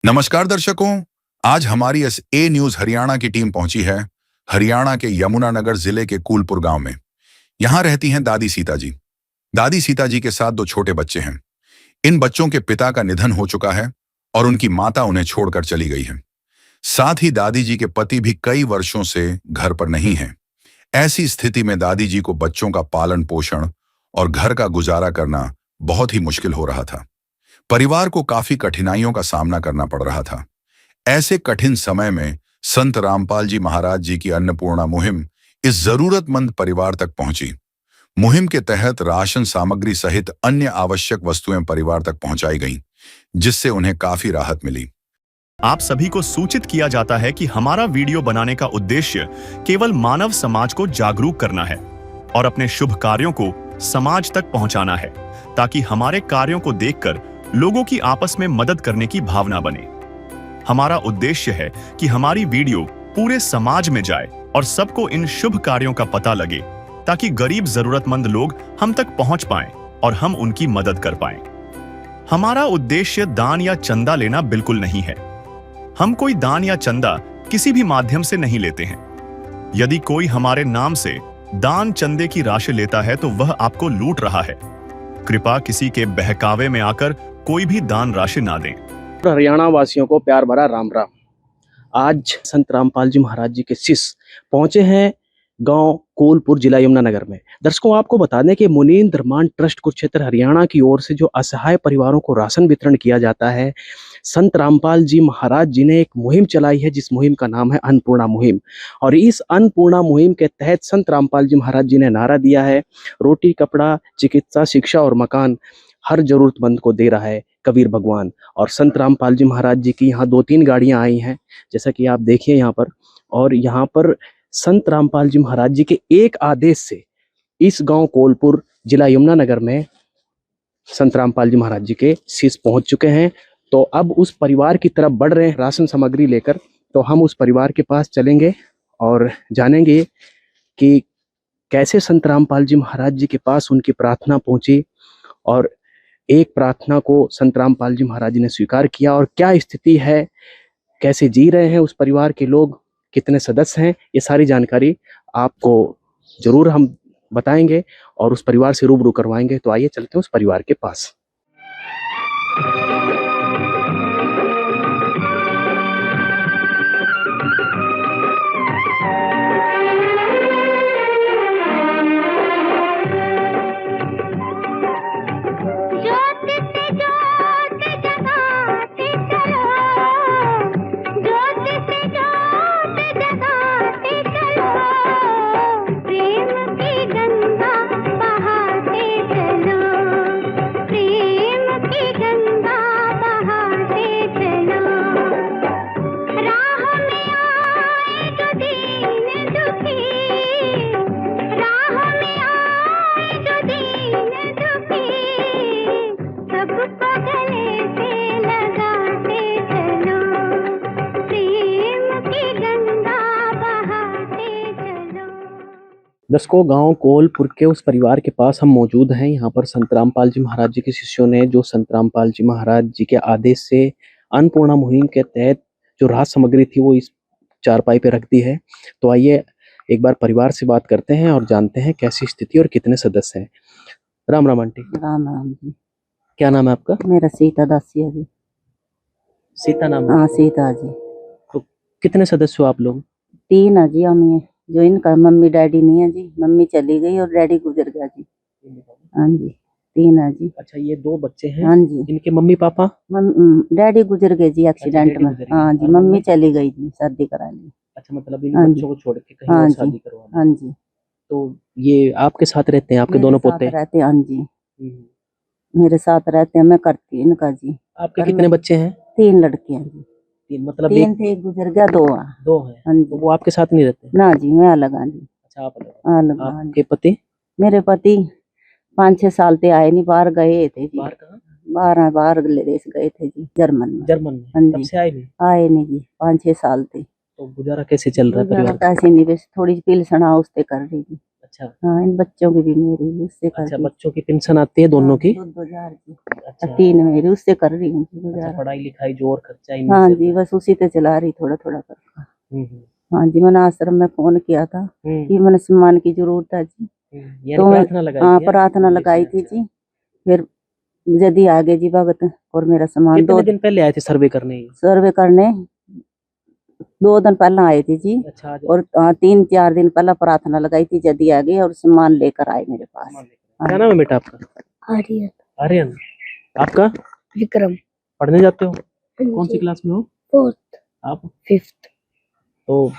नमस्कार दर्शकों। आज हमारी एस ए न्यूज हरियाणा की टीम पहुंची है हरियाणा के यमुनानगर जिले के कूलपुर गांव में। यहां रहती हैं दादी सीता जी। दादी सीता जी के साथ दो छोटे बच्चे हैं। इन बच्चों के पिता का निधन हो चुका है और उनकी माता उन्हें छोड़कर चली गई है। साथ ही दादी जी के पति भी कई वर्षों से घर पर नहीं है। ऐसी स्थिति में दादी जी को बच्चों का पालन पोषण और घर का गुजारा करना बहुत ही मुश्किल हो रहा था। परिवार को काफी कठिनाइयों का सामना करना पड़ रहा था। ऐसे कठिन समय में संत रामपाल जी महाराज जी की अन्नपूर्णा मुहिम इस जरूरतमंद परिवार तक पहुंची। मुहिम के तहत राशन सामग्री सहित अन्य आवश्यक वस्तुएं परिवार तक पहुंचाई गईं, जिससे उन्हें काफी राहत मिली। आप सभी को सूचित किया जाता है कि हमारा वीडियो बनाने का उद्देश्य केवल मानव समाज को जागरूक करना है और अपने शुभ कार्यों को समाज तक पहुंचाना है, ताकि हमारे कार्यों को देखकर लोगों की आपस में मदद करने की भावना बने। हमारा उद्देश्य है कि हमारी वीडियो पूरे समाज में जाए और सबको इन शुभ कार्यों का पता लगे, ताकि गरीब जरूरतमंद लोग हम तक पहुंच पाएं और हम उनकी मदद कर पाएं। हमारा उद्देश्य दान या चंदा लेना बिल्कुल नहीं है। हम कोई दान या चंदा किसी भी माध्यम से नहीं लेते हैं। यदि कोई हमारे नाम से दान चंदे की राशि लेता है तो वह आपको लूट रहा है। कृपया किसी के बहकावे में आकर कोई भी दान राशि ना दें। हरियाणा वासियों को प्यार भरा राम राम। आज संत रामपाल जी महाराज जी के शिष्य पहुंचे हैं गांव कूलपुर, जिला यमुनानगर में। दर्शकों, आपको बता दें कि मुनींद्र धर्मांत ट्रस्ट कुरुक्षेत्र हरियाणा की ओर से जो असहाय परिवारों को राशन वितरण किया जाता है, संत रामपाल जी महाराज जी ने एक मुहिम चलाई है, जिस मुहिम का नाम है अन्नपूर्णा मुहिम। और इस अन्नपूर्णा मुहिम के तहत संत रामपाल जी महाराज जी ने नारा दिया है, रोटी, कपड़ा, चिकित्सा, शिक्षा और मकान हर जरूरतमंद को दे रहा है कबीर भगवान। और संत रामपाल जी महाराज जी की यहाँ 2-3 गाड़ियाँ आई हैं, जैसा कि आप देखिए यहाँ पर। और यहाँ पर संत रामपाल जी महाराज जी के एक आदेश से इस गांव कोलपुर, जिला यमुनानगर में संत रामपाल जी महाराज जी के शिष्य पहुंच चुके हैं। तो अब उस परिवार की तरफ बढ़ रहे हैं राशन सामग्री लेकर। तो हम उस परिवार के पास चलेंगे और जानेंगे कि कैसे संत रामपाल जी महाराज जी के पास उनकी प्रार्थना पहुंची और एक प्रार्थना को संत रामपाल जी महाराज जी ने स्वीकार किया, और क्या स्थिति है, कैसे जी रहे हैं उस परिवार के लोग, कितने सदस्य हैं, ये सारी जानकारी आपको जरूर हम बताएंगे और उस परिवार से रूबरू करवाएंगे। तो आइए चलते हैं उस परिवार के पास। दर्शकों, गांव कोलपुर के उस परिवार के पास हम मौजूद हैं। यहाँ पर संत रामपाल जी महाराज जी के शिष्यों ने, जो संत रामपाल जी महाराज जी के आदेश से अन्नपूर्णा मुहिम के तहत जो राहत सामग्री थी वो इस चारपाई पे रख दी है। तो आइए एक बार परिवार से बात करते हैं और जानते हैं कैसी स्थिति और कितने सदस्य हैं। राम राम आंटी। राम राम जी। क्या नाम है आपका? मेरा सीता दासी है जी। सीता नाम? हाँ, सीता जी। तो कितने सदस्य हो आप लोग? 3 है जी हम। ये जो इनका मम्मी डैडी नहीं है जी, मम्मी चली गई और डैडी गुजर गया जी। हाँ जी, 3 है जी। अच्छा, ये 2 बच्चे हैं? हाँ जी। इनके मम्मी पापा? डैडी गुजर गए जी एक्सीडेंट में। हाँ जी, मम्मी चली गई जी, शादी करा ली। अच्छा, मतलब इन बच्चों को छोड़ के कहीं और शादी करवा ली? हाँ जी। तो ये आपके साथ रहते हैं, आपके दोनों पोते रहते हैं? हाँ जी, मेरे साथ रहते हैं। मैं करती इनका जी। आपके कितने बच्चे हैं? 3 लड़कियां जी। 3 मतलब 3 थे, गुजर गया, 2 है। 2 है? हाँ जी। तो वो आपके साथ नहीं रहते? ना जी, मैं अलग। हाँ जी। अच्छा, आप अलग? आपके पति? मेरे पति 5-6 साल से आए नहीं, बाहर गए थे जी। बाहर कहाँ? बाहर देश गए थे जी, जर्मन में। जर्मन में? हाँ तब जी। से आए नहीं? आए नहीं जी, 5-6 साल थे। तो गुजारा कैसे चल रहा है परिवार का? कैसे नहीं, बस थोड़ी पिलसना उससे कर रही थी। अच्छा हाँ, इन बच्चों की भी मेरी उससे कर अच्छा, रही। बच्चों की पेंशन आती है दोनों की? 2,000 की। अच्छा 3 मेरी उससे कर रही हूँ अच्छा, गुजारा। पढ़ाई लिखाई जो और खर्चा इन्हीं हाँ से जी, बस उसी पे चला रही थोड़ा थोड़ा कर। हम्म हाँ जी, मैंने आश्रम में फोन किया था हम्म कि मैंने सम्मान की जरूरत है जी। यानी तो मैं प्रार्थना लगाई हाँ थी? प्रार्थना लगाई थी जी। फिर यदि आगे जी भगत और मेरा सामान कितने दिन पहले आए थे सर्वे करने? सर्वे करने 2 दिन पहले आए थे जी। अच्छा आज और 3-4 दिन पहले प्रार्थना लगाई थी, यदि आ गई और सामान लेकर आए मेरे पास। क्या नाम है बेटा आपका? आर्यन। आर्यन। आपका? विक्रम। पढ़ने जाते हो? कौन सी क्लास में हो? 4th आप? 5th। तो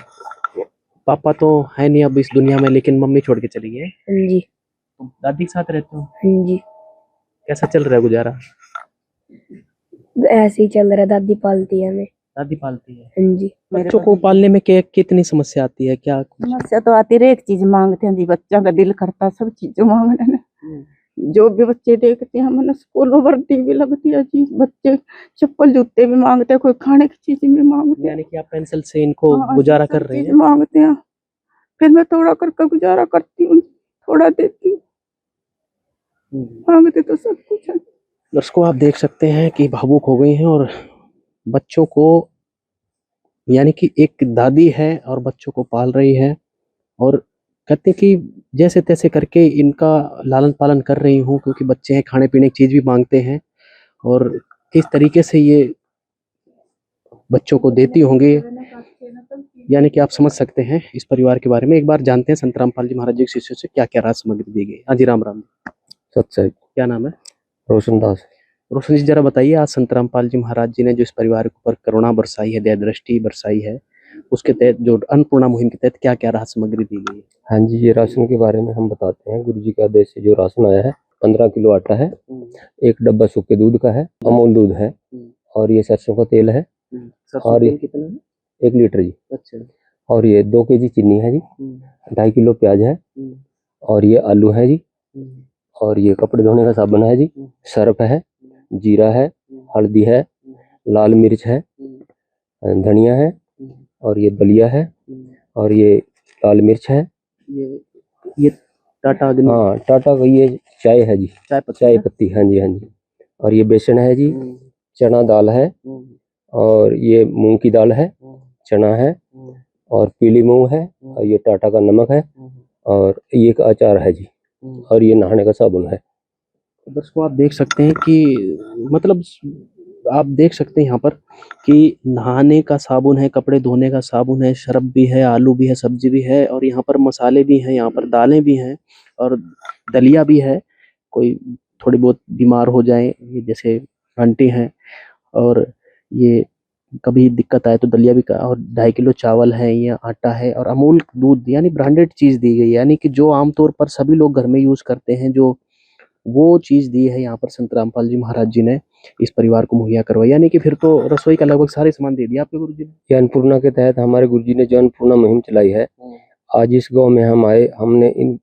पापा तो है नहीं अब इस दुनिया में, लेकिन मम्मी छोड़ के चली गई है। हाँ जी। तो दादी के साथ रहते हो? हाँ जी, कैसा चल रहा है गुजारा? ऐसे ही चल रहा है, दादी पालती है हमें। दादी पालती है। हाँ जी। बच्चों को पालने में कितनी समस्या आती है, क्या कुछ? समस्या तो आती है, एक चीज मांगते हैं जी, बच्चा का दिल करता है सब चीजें मांगने में। जो भी बच्चे देखते हैं, मैंने स्कूल वर्दी भी लगती है जी, बच्चे चप्पल जूते भी मांगते हैं, कोई खाने की चीज भी मांगते हैं। यानी कि आप पेंसिल से इनको हाँ, गुजारा सब कर रही चीज हैं? मांगते हैं, फिर मैं थोड़ा करके गुजारा करती हूँ, थोड़ा देती हूँ, मांगते तो सब कुछ है। दर्शकों आप देख सकते हैं कि भावुक हो गई हैं, और बच्चों को यानी कि एक दादी है और बच्चों को पाल रही है, और कहते हैं कि जैसे तैसे करके इनका लालन पालन कर रही हूँ, क्योंकि बच्चे हैं, खाने पीने की चीज भी मांगते हैं, और किस तरीके से ये बच्चों को देती होंगी, यानी कि आप समझ सकते हैं इस परिवार के बारे में। एक बार जानते हैं संत रामपाल जी महाराज जी के शिष्यों से क्या क्या राज सामग्री दी गई। हाँ जी, राम राम। सत्संग। क्या नाम है? रोशन दास। रोशन जी जरा बताइए, आज संत रामपाल जी महाराज जी ने जो इस परिवार के ऊपर करुणा बरसाई है, दया दृष्टि बरसाई है, उसके तहत जो अन्नपूर्णा मुहिम के तहत क्या क्या राहत सामग्री दी गई है? हाँ जी, ये राशन के बारे में हम बताते हैं। गुरु जी के आदेश से जो राशन आया है, 15 किलो आटा है, 1 डब्बा सूखे दूध का है, अमूल दूध है, और ये सरसों का तेल है, सरसों और तेल कितना है? 1 लीटर जी, अच्छा। और ये 2 केजी चीनी है जी, 2.5 किलो प्याज है, और ये आलू है जी, और ये कपड़े धोने का साबुन है जी, सर्फ है, जीरा है, हल्दी है, लाल मिर्च है, धनिया है, और ये दलिया है, और ये लाल मिर्च है, ये टाटा अग्नि? हाँ टाटा का ये चाय है जी, चाय पत्ती। हाँ जी हाँ जी, और ये बेसन है जी, चना दाल है, और ये मूंग की दाल है, चना है, और पीली मूंग है, और ये टाटा का नमक है, और ये एक अचार है जी, और ये नहाने का साबुन है। दोस्तों आप देख सकते हैं कि मतलब आप देख सकते हैं यहाँ पर कि नहाने का साबुन है, कपड़े धोने का साबुन है, शर्फ भी है, आलू भी है, सब्जी भी है, और यहाँ पर मसाले भी हैं, यहाँ पर दालें भी हैं, और दलिया भी है। कोई थोड़ी बहुत बीमार हो जाए, ये जैसे आंटी हैं, और ये कभी दिक्कत आए तो दलिया भी और 2.5 किलो चावल है, ये आटा है, और अमूल दूध, यानी ब्रांडेड चीज दी गई है, यानी कि जो आमतौर पर सभी लोग घर में यूज करते हैं, जो वो चीज दी है यहाँ पर संत रामपाल जी महाराज जी ने इस परिवार को मुहैया करवाई। यानी कि फिर तो रसोई का लगभग सारे सामान दे दिया आपके गुरु जी ने। ये अन्नपूर्णा के तहत हमारे गुरु जी ने जो अन्नपूर्णा मुहिम चलाई है, आज इस गांव में हम आए, हमने इन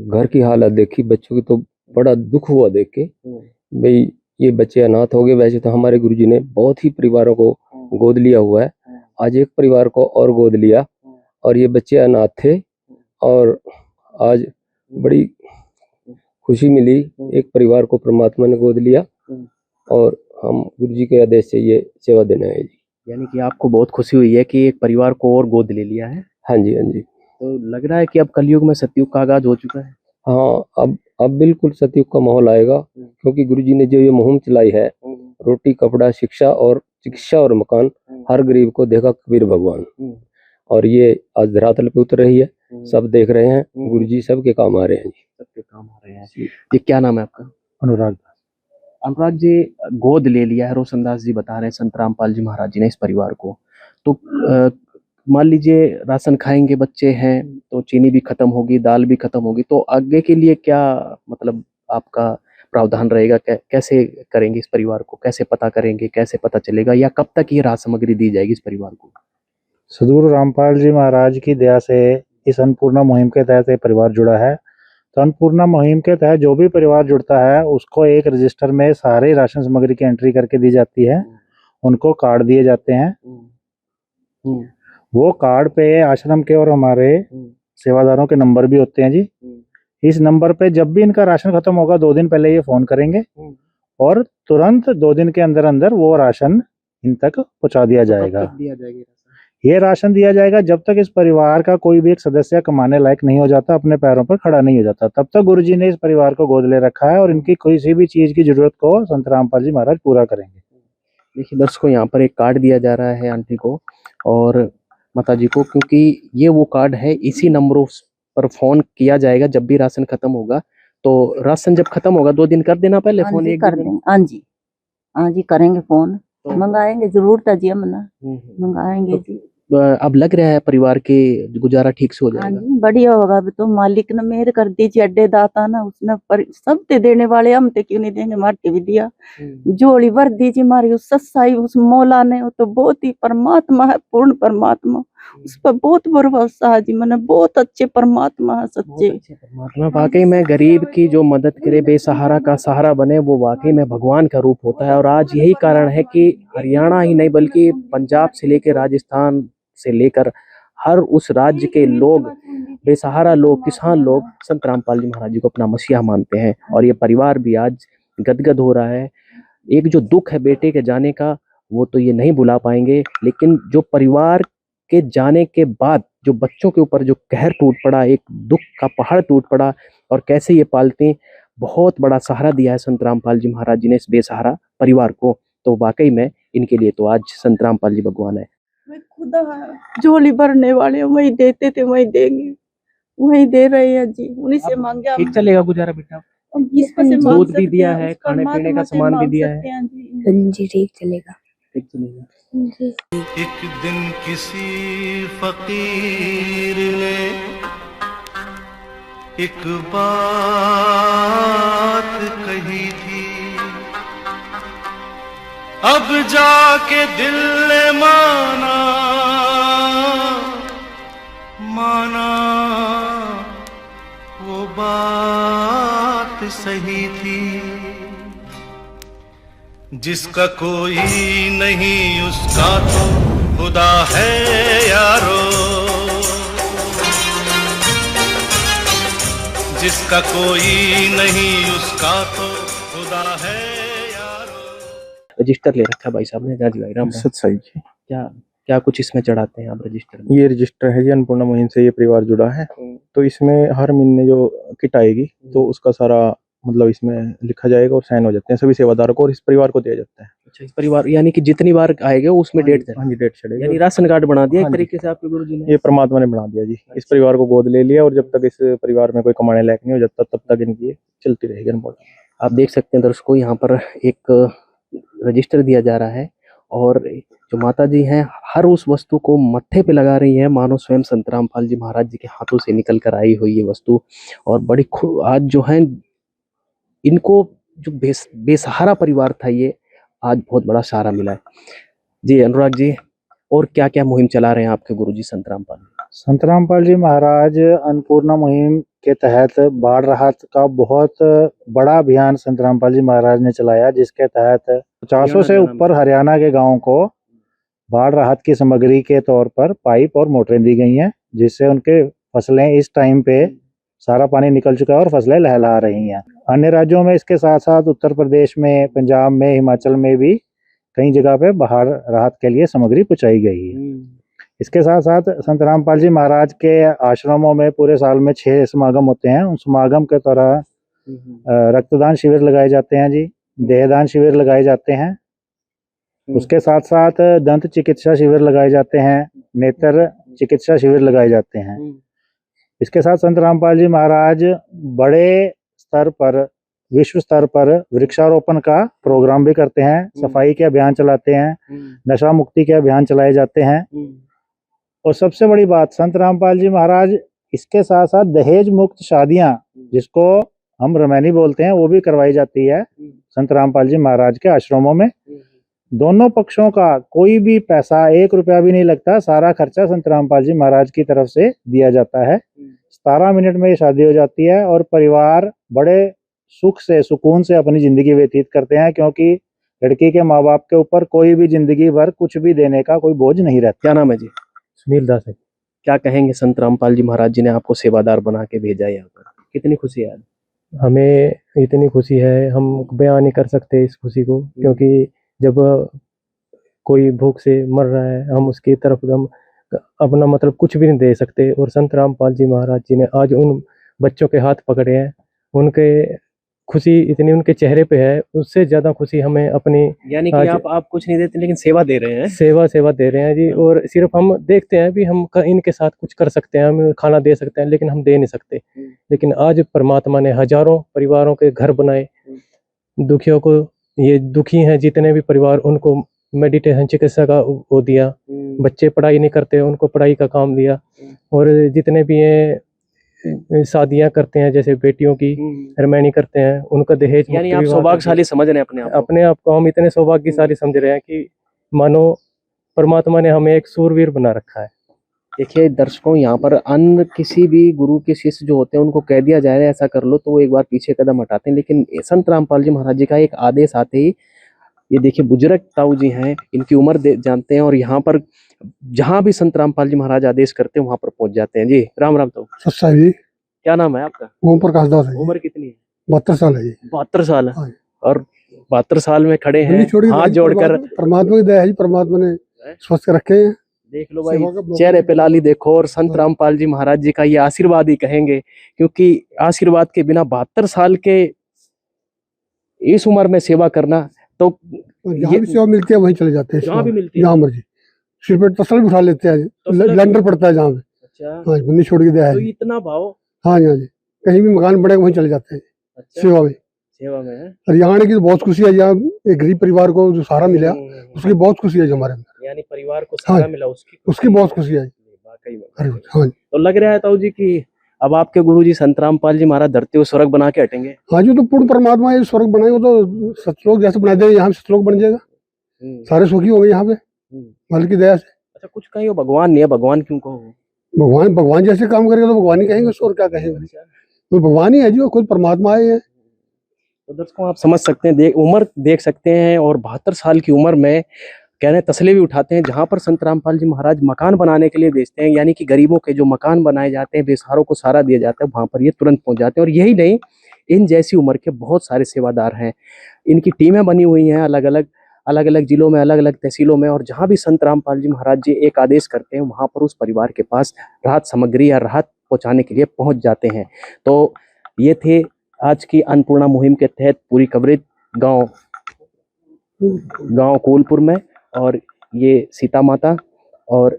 घर की हालत देखी, बच्चों की तो बड़ा दुख हुआ देख के, भाई ये बच्चे अनाथ हो गए। वैसे तो हमारे गुरु जी ने बहुत ही परिवारों को गोद लिया हुआ है, आज एक परिवार को और गोद लिया, और ये बच्चे अनाथ थे, और आज बड़ी खुशी मिली, एक परिवार को परमात्मा ने गोद लिया, और हम गुरु जी के आदेश से ये सेवा देने आए जी। यानी कि आपको बहुत खुशी हुई है कि एक परिवार को और गोद ले लिया है। हाँ जी हाँ जी। तो लग रहा है कि अब कलयुग में सतयुग का आगाज हो चुका है। हाँ, अब बिल्कुल सतयुग का माहौल आएगा, क्योंकि गुरु जी ने जो ये मुहिम चलाई है, रोटी कपड़ा शिक्षा और चिकित्सा और मकान, हर गरीब को देखा कबीर भगवान, और ये आज धरातल पे उतर रही है, सब देख रहे हैं, गुरु जी सबके काम आ रहे हैं जी, सबके काम आ रहे हैं। ये क्या नाम है आपका? अनुराग। अनुराग जी, गोद ले लिया है, रोशनदास जी बता रहे हैं संत रामपाल जी महाराज जी ने इस परिवार को। तो मान लीजिए राशन खाएंगे, बच्चे हैं तो चीनी भी खत्म होगी, दाल भी खत्म होगी, तो आगे के लिए क्या मतलब आपका प्रावधान रहेगा? कैसे करेंगे इस परिवार को, कैसे पता करेंगे, कैसे पता चलेगा, या कब तक ये राशन सामग्री दी जाएगी इस परिवार को? सदगुरु रामपाल जी महाराज की दया से इस अन्नपूर्णा मुहिम के तहत ये परिवार जुड़ा है। तो अन्नपूर्णा मुहिम के तहत जो भी परिवार जुड़ता है उसको एक रजिस्टर में सारे राशन सामग्री की एंट्री करके दी जाती है, उनको कार्ड दिए जाते हैं। वो कार्ड पे आश्रम के और हमारे सेवादारों के नंबर भी होते हैं जी। इस नंबर पे जब भी इनका राशन खत्म होगा 2 दिन पहले ये फोन करेंगे और तुरंत 2 दिन के अंदर अंदर वो राशन इन तक पहुंचा दिया जाएगा। दिया जाएगा ये राशन दिया जाएगा जब तक इस परिवार का कोई भी एक सदस्य कमाने लायक नहीं हो जाता, अपने पैरों पर खड़ा नहीं हो जाता, तब तक गुरुजी ने इस परिवार को गोद ले रखा है और इनकी किसी भी चीज की जरूरत को संत रामपाल जी महाराज पूरा करेंगे। देखिए दर्शकों, यहाँ पर एक कार्ड दिया जा रहा है आंटी को और माता जी को, क्योंकि ये वो कार्ड है, इसी नंबरों पर फोन किया जाएगा जब भी राशन खत्म होगा। तो राशन जब खत्म होगा 2 दिन कर देना पहले हाँ फोन, जी, एक कर दिन देंगे। हाँ जी करेंगे फोन, तो- मंगाएंगे, जरूरत है जी हमने, हम्म। मंगाएंगे जी। अब लग रहा है परिवार के गुजारा ठीक से हो हाँ जाएगा। जी बढ़िया होगा। अभी तो मालिक ने मेहर कर दी जी, अड्डे दाता ना, उसने पर सब ते देने वाले, हम ते क्यों नहीं देंगे, माटी भी दिया, जोड़ी भर दी जी हमारी उस सच्चाई उस मौला ने, वो तो बहुत ही परमात्मा है, पूर्ण परमात्मा, उस पर बहुत भरोसा है जी मैंने, बहुत अच्छे परमात्मा है सच्चे। परमात्मा वाकई में गरीब की जो मदद करे, बेसहारा का सहारा बने, वो वाकई में भगवान का रूप होता है। और आज यही कारण है कि हरियाणा ही नहीं बल्कि पंजाब से लेकर राजस्थान से लेकर हर उस राज्य के लोग, बेसहारा लोग, किसान लोग संत रामपाल जी महाराज जी को अपना मसीहा मानते हैं। और ये परिवार भी आज गदगद हो रहा है। एक जो दुख है बेटे के जाने का, वो तो ये नहीं भुला पाएंगे, लेकिन जो परिवार के जाने के बाद जो बच्चों के ऊपर जो कहर टूट पड़ा, एक दुख का पहाड़ टूट पड़ा, और कैसे ये पालते, बहुत बड़ा सहारा दिया है संत रामपाल जी महाराज जी ने इस बेसहारा परिवार को। तो वाकई में इनके लिए तो आज संत रामपाल जी भगवान है। मैं खुदा झोली भरने वाले वही देते थे, वही देंगे, वही दे रहे हैं जी, उन्हीं से मांगे हम। ठीक चलेगा गुजारा बेटा? हम किससे मांग दूध भी सकते दिया हैं, है, उस खाने पीने परमात्मा का से सामान भी मांग दिया सकते है। हैं जी। हाँ जी ठीक चलेगा। ठीक चलेगा। जी एक दिन किसी फकीर ने एक बात कही थी, अब जाके दिल ने माना वो बात सही थी। जिसका कोई नहीं उसका तो खुदा है यारो, जिसका कोई नहीं उसका तो खुदा है यारो। रजिस्टर ले रखा है भाई साहब ने। जी भाई राम राम। सच्चाई जी, क्या क्या कुछ इसमें चढ़ाते हैं आप रजिस्टर में? ये रजिस्टर है जी, अन्नपूर्णा मुहिम से ये परिवार जुड़ा है। तो इसमें हर महीने जो किट आएगी तो उसका सारा मतलब इसमें लिखा जाएगा और साइन हो जाते हैं सभी सेवादारों को, और इस परिवार को दिया जाता है। अच्छा, इस परिवार यानी कि जितनी बार आएगा उसमें डेट हाँ जी, डेट चढ़ेगी। यानी राशन कार्ड बना दिया हाँ एक जी। तरीके से आपके गुरुजी ने? ये परमात्मा ने बना दिया जी, इस परिवार को गोद ले लिया, और जब तक इस परिवार में कोई कमाने लायक नहीं हो जाता तब तक इनकी ये चलती रहेगी अन्नपूर्णा। आप देख सकते हैं दर्शकों, यहाँ पर एक रजिस्टर दिया जा रहा है और जो माता जी हैं हर उस वस्तु को मत्थे पे लगा रही हैं, मानो स्वयं संत रामपाल जी महाराज जी के हाथों से निकल कर आई हुई ये वस्तु। और बड़ी आज जो है इनको जो बेसहारा परिवार था, ये आज बहुत बड़ा सहारा मिला है। जी अनुराग जी, और क्या क्या मुहिम चला रहे हैं आपके गुरुजी संत रामपाल? संत रामपाल जी महाराज अन्नपूर्णा मुहिम के तहत बाढ़ राहत का बहुत बड़ा अभियान संत रामपाल जी महाराज ने चलाया, जिसके तहत 50 से ऊपर हरियाणा के गांवों को बाढ़ राहत की सामग्री के तौर पर पाइप और मोटरें दी गई हैं, जिससे उनके फसलें इस टाइम पे सारा पानी निकल चुका है और फसलें लहलहा रही हैं। अन्य राज्यों में इसके साथ साथ उत्तर प्रदेश में, पंजाब में, हिमाचल में भी कई जगह पे बाढ़ राहत के लिए सामग्री पहुंचाई गई है। इसके साथ साथ संत रामपाल जी महाराज के आश्रमों में पूरे साल में 6 समागम होते हैं। उन समागम के दौरान रक्तदान शिविर लगाए जाते हैं जी, देहदान शिविर लगाए जाते हैं, उसके साथ साथ दंत चिकित्सा शिविर लगाए जाते हैं, नेत्र चिकित्सा शिविर लगाए जाते हैं। इसके साथ संत रामपाल जी महाराज बड़े स्तर पर, विश्व स्तर पर वृक्षारोपण का प्रोग्राम भी करते हैं, सफाई के अभियान चलाते हैं, नशा मुक्ति के अभियान चलाए जाते हैं। और सबसे बड़ी बात, संत रामपाल जी महाराज इसके साथ साथ दहेज मुक्त शादियां, जिसको हम रमैनी बोलते हैं, वो भी करवाई जाती है संत रामपाल जी महाराज के आश्रमों में। दोनों पक्षों का कोई भी पैसा, 1 रुपया भी नहीं लगता, सारा खर्चा संत रामपाल जी महाराज की तरफ से दिया जाता है। 17 मिनट में ये शादी हो जाती है और परिवार बड़े सुख से, सुकून से अपनी जिंदगी व्यतीत करते हैं, क्योंकि लड़की के माँ बाप के ऊपर कोई भी जिंदगी भर कुछ भी देने का कोई बोझ नहीं रहता। क्या नाम है जी? सुनील दास है। क्या कहेंगे, संत रामपाल जी महाराज जी ने आपको सेवादार बना के भेजा है यहाँ पर, कितनी खुशी है आज? हमें इतनी खुशी है, हम बयान नहीं कर सकते इस खुशी को, क्योंकि जब कोई भूख से मर रहा है हम उसकी तरफ हम अपना मतलब कुछ भी नहीं दे सकते। और संत रामपाल जी महाराज जी ने आज उन बच्चों के हाथ पकड़े हैं, उनके खुशी इतनी उनके चेहरे पे है, उससे ज्यादा खुशी हमें अपनी, यानी कि आज- आप कुछ नहीं देते लेकिन सेवा दे रहे हैं। सेवा दे रहे हैं जी। और सिर्फ हम देखते हैं भी हम इनके साथ कुछ कर सकते हैं, हम खाना दे सकते हैं, लेकिन हम दे नहीं सकते। लेकिन आज परमात्मा ने हजारों परिवारों के घर बनाए, दुखियों को, ये दुखी हैं जितने भी परिवार, उनको मेडिटेशन चिकित्सा का वो दिया, बच्चे पढ़ाई नहीं करते उनको पढ़ाई का काम दिया, और जितने भी ये शादियां करते हैं जैसे बेटियों की रमैनी करते हैं उनका दहेज यानी मुक्त आप विवाह सौभाग्यशाली समझ रहे हैं अपने आप को? अपने आप को हम इतने सौभाग्यशाली समझ रहे हैं कि मानो परमात्मा ने हमें एक सूरवीर बना रखा है। देखिए दर्शकों, यहाँ पर अन्य किसी भी गुरु के शिष्य जो होते हैं उनको कह दिया जाए ऐसा कर लो तो वो एक बार पीछे कदम हटाते हैं, लेकिन संत रामपाल जी महाराज जी का एक आदेश आते ही, ये देखिए बुजुर्ग ताऊ जी हैं, इनकी उम्र जानते हैं, और यहाँ पर जहाँ भी संत रामपाल जी महाराज आदेश करते हैं वहां पर पहुंच जाते हैं। जी राम राम ताऊ। सच्चा जी, क्या नाम है आपका? ओम प्रकाश दास है। उम्र कितनी है? 72 साल है जी। 72 साल हाँ। और 72 साल में खड़े हैं, छोड़ी हाथ जोड़कर। परमात्मा की दया है जी, परमात्मा ने स्वस्थ रखे हैं। देख लो भाई, चेहरे पे लाली देखो, और संत रामपाल जी महाराज जी का ये आशीर्वाद ही कहेंगे, क्योंकि आशीर्वाद के बिना 72 साल के इस उम्र में सेवा करना, तो जहाँ भी सेवा मिलती है वहीं चले जाते हैं। जहाँ भी मिलती है, जहाँ मर्जी, सिर पे तसल भी उठा लेते हैं, लंडर पड़ता है जहाँ पे। अच्छा, हाँ जी, छोड़ के दया तो है। इतना भाव। हाँ जी, हाँ जी, कहीं भी मकान बड़े वहीं चले जाते हैं। अच्छा, सेवा में। सेवा में है। और यहाँ आने की तो बहुत खुशी है, यहाँ एक गरीब परिवार को जो सहारा मिला उसकी बहुत खुशी है जी हमारे अंदर। यानी परिवार को सहारा मिला, उसकी बहुत खुशी है। वाकई में। हाँ जी, तो लग रहा है ताऊ जी कि अब आपके गुरुजी संत रामपाल जी महाराज धरती को स्वर्ग बना के हटेंगे। हाँ जी, तो पूर्ण परमात्मा ये स्वर्ग बनाए, वो तो सतलोक जैसे बना देंगे, यहाँ सतलोक बन जाएगा, सारे सुखी होंगे यहाँ पे मालिक की दया से। अच्छा, कुछ कहीं वो भगवान नहीं है, भगवान क्यों कहो? भगवान जैसे काम करेगा तो भगवान ही कहेंगे, और क्या कहेंगे, तो भगवान ही है जो खुद परमात्मा है। तो दर्शकों आप समझ सकते हैं, उम्र देख सकते हैं, और 72 साल की उम्र में कहने तसले भी उठाते हैं। जहाँ पर संत रामपाल जी महाराज मकान बनाने के लिए भेजते हैं, यानी कि गरीबों के जो मकान बनाए जाते हैं, बेसहारों को सहारा दिया जाता है, वहां पर ये तुरंत पहुंच जाते हैं। और यही नहीं, इन जैसी उम्र के बहुत सारे सेवादार हैं, इनकी टीमें बनी हुई हैं अलग अलग जिलों में, अलग अलग तहसीलों में, और जहाँ भी संत रामपाल जी महाराज जी एक आदेश करते हैं वहां पर उस परिवार के पास राहत सामग्री या राहत पहुंचाने के लिए पहुंच जाते हैं। तो ये थे आज की अन्नपूर्णा मुहिम के तहत पूरी कवरेज गांव कोलपुर में, और ये सीता माता और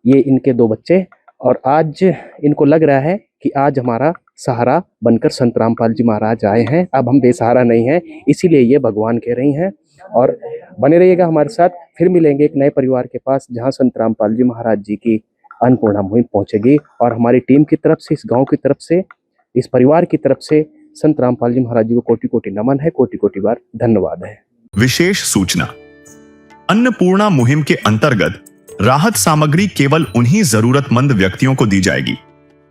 ये इनके 2 बच्चे, और आज इनको लग रहा है कि आज हमारा सहारा बनकर संत रामपाल जी महाराज आए हैं, अब हम बेसहारा नहीं हैं, इसीलिए ये भगवान कह रही हैं। और बने रहिएगा हमारे साथ, फिर मिलेंगे एक नए परिवार के पास जहां संत रामपाल जी महाराज जी की अन्नपूर्णा मुहिम पहुंचेगी। और हमारी टीम की तरफ से, इस गांव की तरफ से, इस परिवार की तरफ से संत रामपाल जी महाराज जी को कोटि कोटि नमन है, कोटि कोटि बार धन्यवाद है। विशेष सूचना, अन्नपूर्णा मुहिम के अंतर्गत राहत सामग्री केवल उन्हीं जरूरतमंद व्यक्तियों को दी जाएगी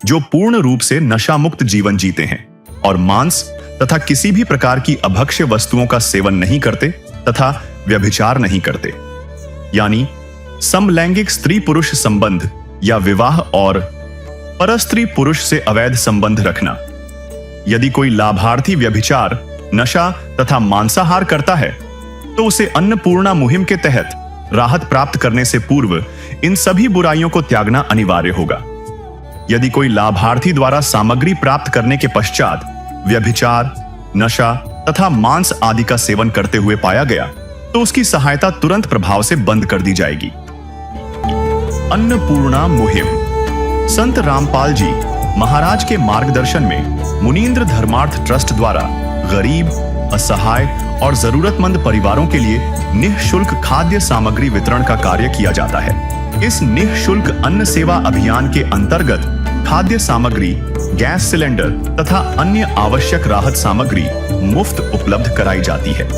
जो पूर्ण रूप से नशा मुक्त जीवन जीते हैं और मांस तथा किसी भी प्रकार की अभक्ष्य वस्तुओं का सेवन नहीं करते तथा व्यभिचार नहीं करते, यानी समलैंगिक स्त्री पुरुष संबंध या विवाह और परस्त्री पुरुष से अवैध संबंध रखना। यदि कोई लाभार्थी व्यभिचार, नशा तथा मांसाहार करता है तो उसे अन्नपूर्णा मुहिम के तहत राहत प्राप्त करने से पूर्व इन सभी बुराइयों को त्यागना अनिवार्य होगा। यदि कोई लाभार्थी द्वारा सामग्री प्राप्त करने के पश्चात व्यभिचार, नशा तथा मांस आदि का सेवन करते हुए पाया गया तो उसकी सहायता तुरंत प्रभाव से बंद कर दी जाएगी। अन्नपूर्णा मुहिम संत रामपाल जी महाराज के मार्गदर्शन में मुनींद्र धर्मार्थ ट्रस्ट द्वारा गरीब, असहाय और जरूरतमंद परिवारों के लिए निःशुल्क खाद्य सामग्री वितरण का कार्य किया जाता है। इस निःशुल्क अन्न सेवा अभियान के अंतर्गत खाद्य सामग्री, गैस सिलेंडर तथा अन्य आवश्यक राहत सामग्री मुफ्त उपलब्ध कराई जाती है।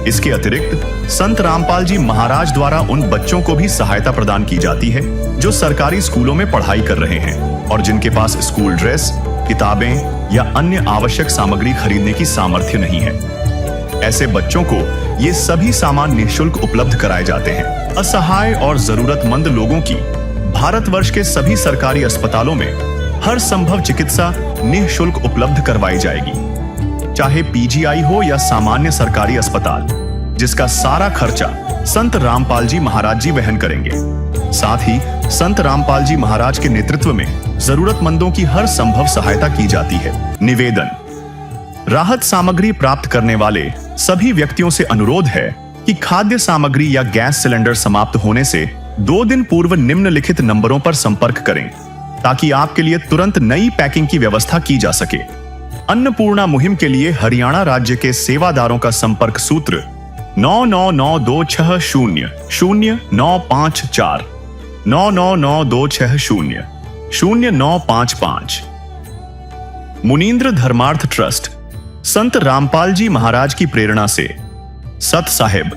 इसके अतिरिक्त संत रामपाल जी महाराज द्वारा उन बच्चों को भी सहायता प्रदान की जाती है जो सरकारी स्कूलों में पढ़ाई कर रहे हैं और जिनके पास स्कूल ड्रेस, किताबें या अन्य आवश्यक सामग्री खरीदने की सामर्थ्य नहीं है। ऐसे बच्चों को ये सभी सामान निःशुल्क उपलब्ध कराए जाते हैं। असहाय और जरूरतमंद लोगों की भारतवर्ष के सभी सरकारी अस्पतालों में हर संभव चिकित्सा निःशुल्क उपलब्ध करवाई जाएगी, चाहे पीजीआई हो या सामान्य सरकारी अस्पताल, जिसका सारा खर्चा संत रामपाल जी महाराज जी वहन करेंगे। साथ ही संत रामपाल जी महाराज के नेतृत्व में जरूरतमंदों की हर संभव सहायता की जाती है। निवेदन: राहत सामग्री प्राप्त करने वाले सभी व्यक्तियों से अनुरोध है कि खाद्य सामग्री या गैस सिलेंडर समाप्त होने से 2 दिन पूर्व निम्नलिखित नंबरों पर संपर्क करें, ताकि आपके लिए तुरंत नई पैकिंग की व्यवस्था की जा सके। अन्नपूर्णा मुहिम के लिए हरियाणा राज्य के सेवादारों का संपर्क सूत्र 9992600954 9992600955। मुनींद्र धर्मार्थ ट्रस्ट संत रामपाल जी महाराज की प्रेरणा से सत साहिब